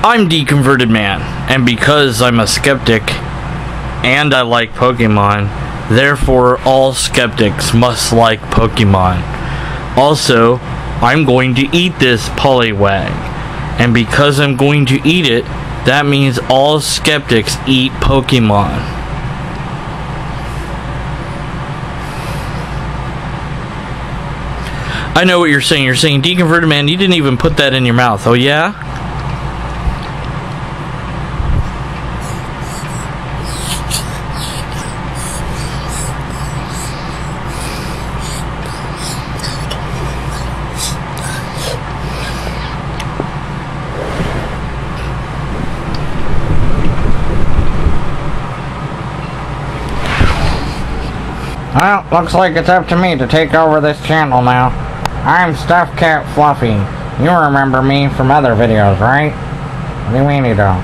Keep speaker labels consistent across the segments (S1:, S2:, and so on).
S1: I'm Deconverted Man, and because I'm a skeptic and I like Pokemon, therefore all skeptics must like Pokemon. Also, I'm going to eat this Poliwag, and because I'm going to eat it, that means all skeptics eat Pokemon. I know what you're saying. You're saying, Deconverted Man, you didn't even put that in your mouth. Oh yeah?
S2: Well, looks like it's up to me to take over this channel now. I'm Stuffed Cat Fluffy. You remember me from other videos, right? What do you mean you don't?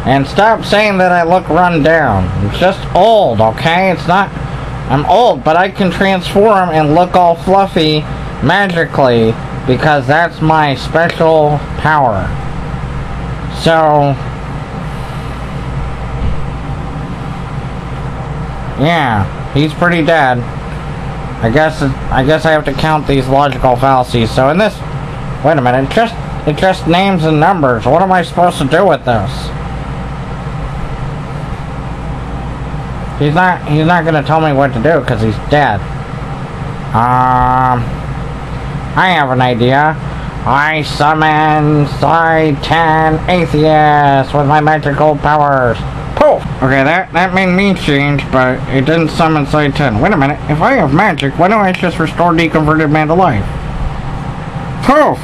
S2: And stop saying that I look run down. I'm just old, okay? It's not... I'm old, but I can transform and look all fluffy magically because that's my special power. So... yeah. He's pretty dead. I guess I have to count these logical fallacies. So in this, wait a minute, it just names and numbers. What am I supposed to do with this? He's not gonna tell me what to do because he's dead. I have an idea. I summon Sci-10 Atheist with my magical powers. Poof! Okay, that made me change, but it didn't summon Sci-10. Wait a minute, if I have magic, why don't I just restore Deconverted Man to life? Poof!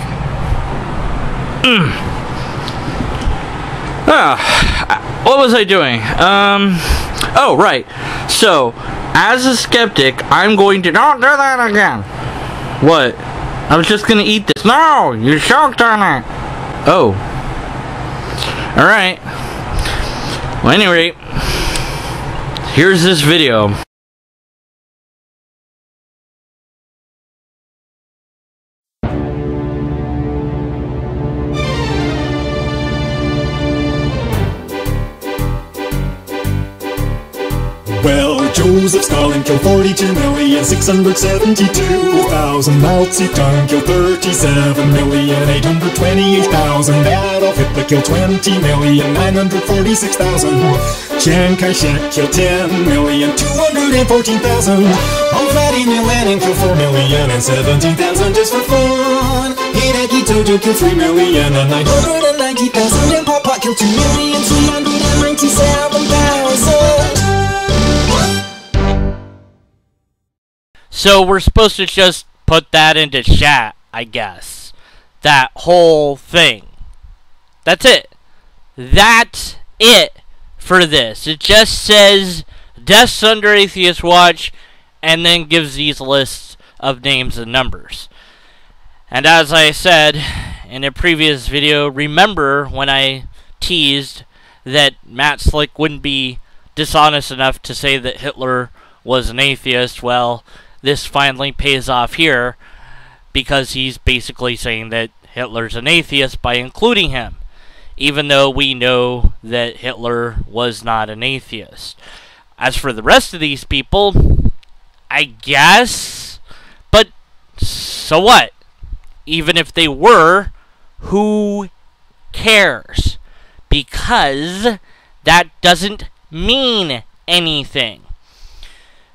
S1: What was I doing? Oh, right. So, as a skeptic, I'm going to... Don't do that again! What? I was just gonna eat this. No! You choked on it! Oh. Alright. Well, at any rate, here's this video.
S3: Well, Joseph Stalin killed 42,672,000. Mao Zedong killed 37,828,000. Adolf Hitler killed 20,946,000. Chiang Kai-shek killed 10,214,000. Vladimir Lenin killed 4,017,000 just for fun. Hideki Tojo killed 3,990,000. And Pol Pot killed 2,397,000.
S1: So we're supposed to just put that into chat, I guess. That whole thing. That's it. That's it for this. It just says deaths under Atheist Watch and then gives these lists of names and numbers. And as I said in a previous video, remember when I teased that Matt Slick wouldn't be dishonest enough to say that Hitler was an atheist? Well, this finally pays off here because he's basically saying that Hitler's an atheist by including him, even though we know that Hitler was not an atheist. As for the rest of these people, I guess, but so what? Even if they were, who cares? Because that doesn't mean anything.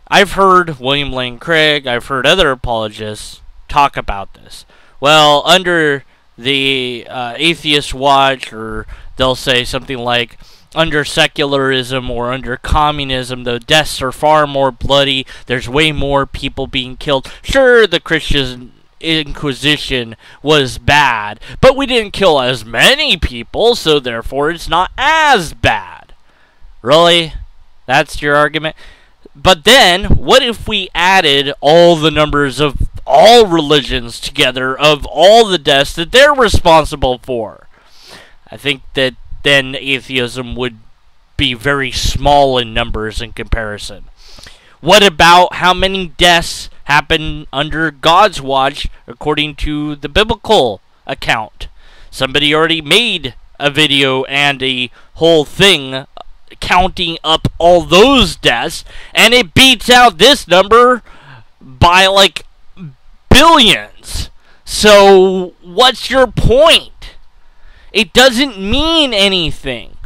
S1: I've heard William Lane Craig, I've heard other apologists talk about this. Well, under the Atheist Watch, or they'll say something like, under secularism or under communism, the deaths are far more bloody, there's way more people being killed. Sure, the Christian Inquisition was bad, but we didn't kill as many people, so therefore it's not as bad. Really? That's your argument? But then, what if we added all the numbers of all religions together, of all the deaths that they're responsible for? I think that then atheism would be very small in numbers in comparison. What about how many deaths happen under God's watch according to the biblical account? Somebody already made a video and a whole thing counting up all those deaths, and it beats out this number by like billions. So what's your point? It doesn't mean anything.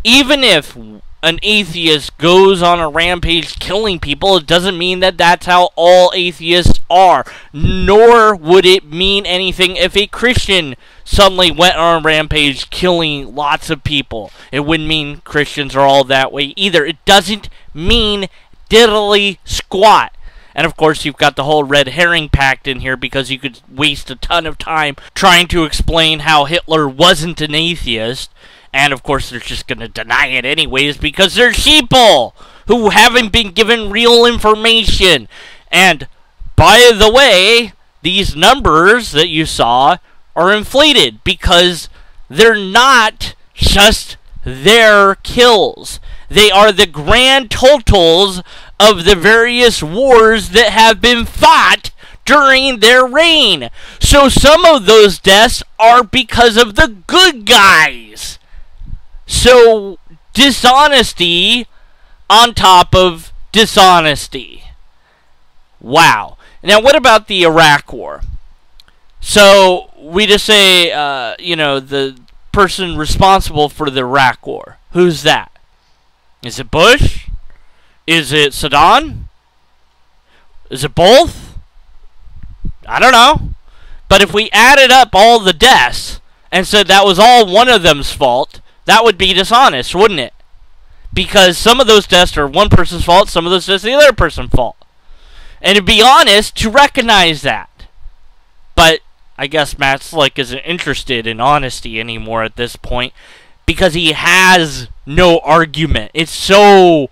S1: Even if an atheist goes on a rampage killing people, it doesn't mean that that's how all atheists are. Nor would it mean anything if a Christian suddenly went on a rampage killing lots of people. It wouldn't mean Christians are all that way either. It doesn't mean diddly squat. And of course, you've got the whole red herring pact in here because you could waste a ton of time trying to explain how Hitler wasn't an atheist. And of course, they're just going to deny it anyways because they're sheeple who haven't been given real information. And by the way, these numbers that you saw are inflated because they're not just their kills. They are the grand totals of the various wars that have been fought during their reign. So some of those deaths are because of the good guys. So dishonesty on top of dishonesty. Wow. Now what about the Iraq War? So we just say, the person responsible for the Iraq War. Who's that? Is it Bush? Is it Saddam? Is it both? I don't know. But if we added up all the deaths and said that was all one of them's fault, that would be dishonest, wouldn't it? Because some of those deaths are one person's fault, some of those deaths are the other person's fault. And it'd be honest to recognize that. But I guess Matt Slick isn't interested in honesty anymore at this point because he has no argument. It's so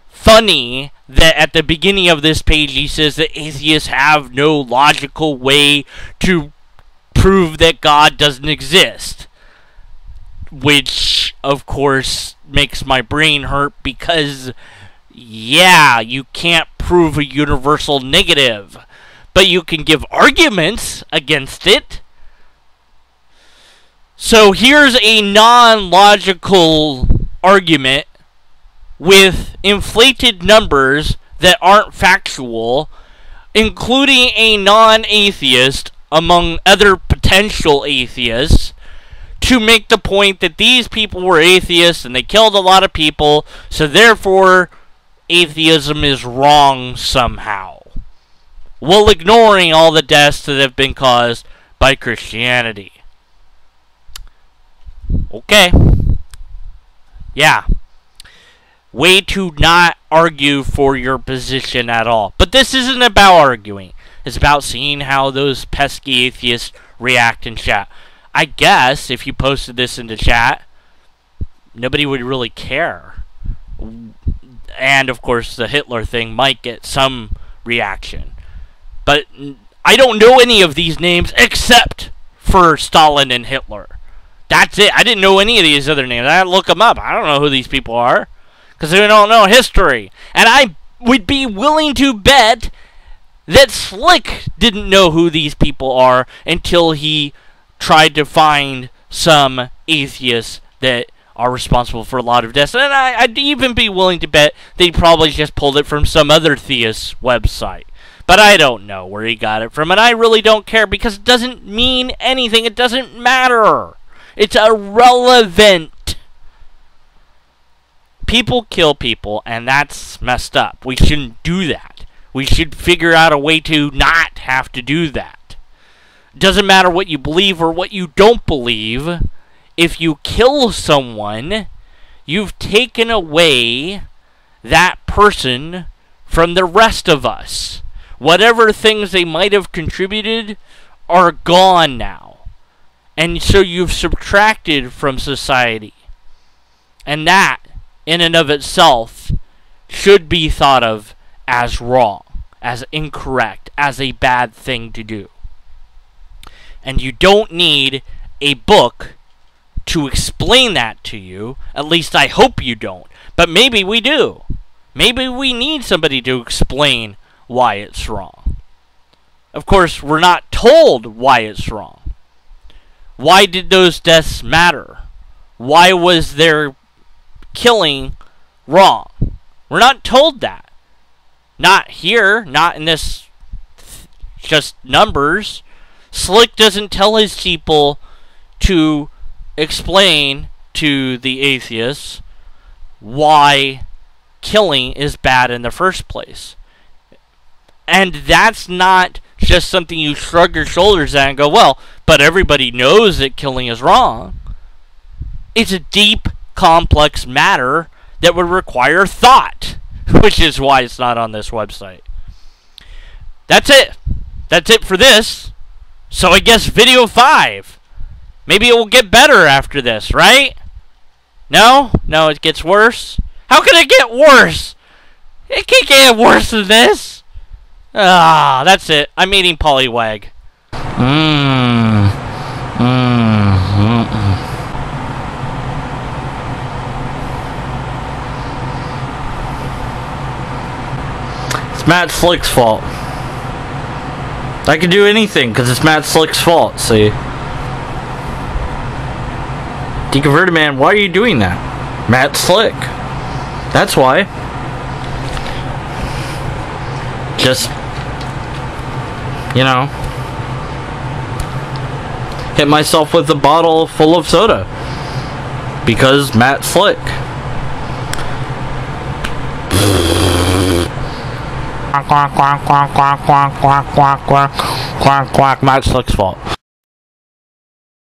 S1: funny that at the beginning of this page he says that atheists have no logical way to prove that God doesn't exist. Which, of course, makes my brain hurt because, yeah, you can't prove a universal negative. But you can give arguments against it. So here's a non-logical argument with inflated numbers that aren't factual, including a non-atheist among other potential atheists, to make the point that these people were atheists and they killed a lot of people, so therefore atheism is wrong somehow, while ignoring all the deaths that have been caused by Christianity. Okay. Yeah. Way to not argue for your position at all. But this isn't about arguing. It's about seeing how those pesky atheists react in chat. I guess if you posted this into chat, nobody would really care. And, of course, the Hitler thing might get some reaction. But I don't know any of these names except for Stalin and Hitler. That's it. I didn't know any of these other names. I had to look them up. I don't know who these people are because they don't know history. And I would be willing to bet that Slick didn't know who these people are until he tried to find some atheists that are responsible for a lot of deaths. And I'd even be willing to bet they probably just pulled it from some other theist website. But I don't know where he got it from, and I really don't care because it doesn't mean anything. It doesn't matter. It's irrelevant. People kill people, and that's messed up. We shouldn't do that. We should figure out a way to not have to do that. It doesn't matter what you believe or what you don't believe. If you kill someone, you've taken away that person from the rest of us. Whatever things they might have contributed are gone now. And so you've subtracted from society. And that, in and of itself, should be thought of as wrong, as incorrect, as a bad thing to do. And you don't need a book to explain that to you. At least I hope you don't. But maybe we do. Maybe we need somebody to explain why it's wrong. Of course, we're not told why it's wrong. Why did those deaths matter? why was their killing wrong? We're not told that. Not here, not in this just numbers. Slick doesn't tell his people to explain to the atheists why killing is bad in the first place. And that's not just something you shrug your shoulders at and go, well, but everybody knows that killing is wrong. It's a deep, complex matter that would require thought, which is why it's not on this website. That's it. That's it for this. So I guess video 5. Maybe it will get better after this, right? No? No, it gets worse? How can it get worse? It can't get worse than this. Ah, that's it. I'm eating Poliwag. It's Matt Slick's fault. I can do anything because it's Matt Slick's fault, see? Deconverted man, why are you doing that? Matt Slick. That's why. Just, you know, hit myself with a bottle full of soda. Because Matt Slick. Quack, quack, quack, quack, quack, quack, quack, quack, quack, quack, Matt Slick's fault.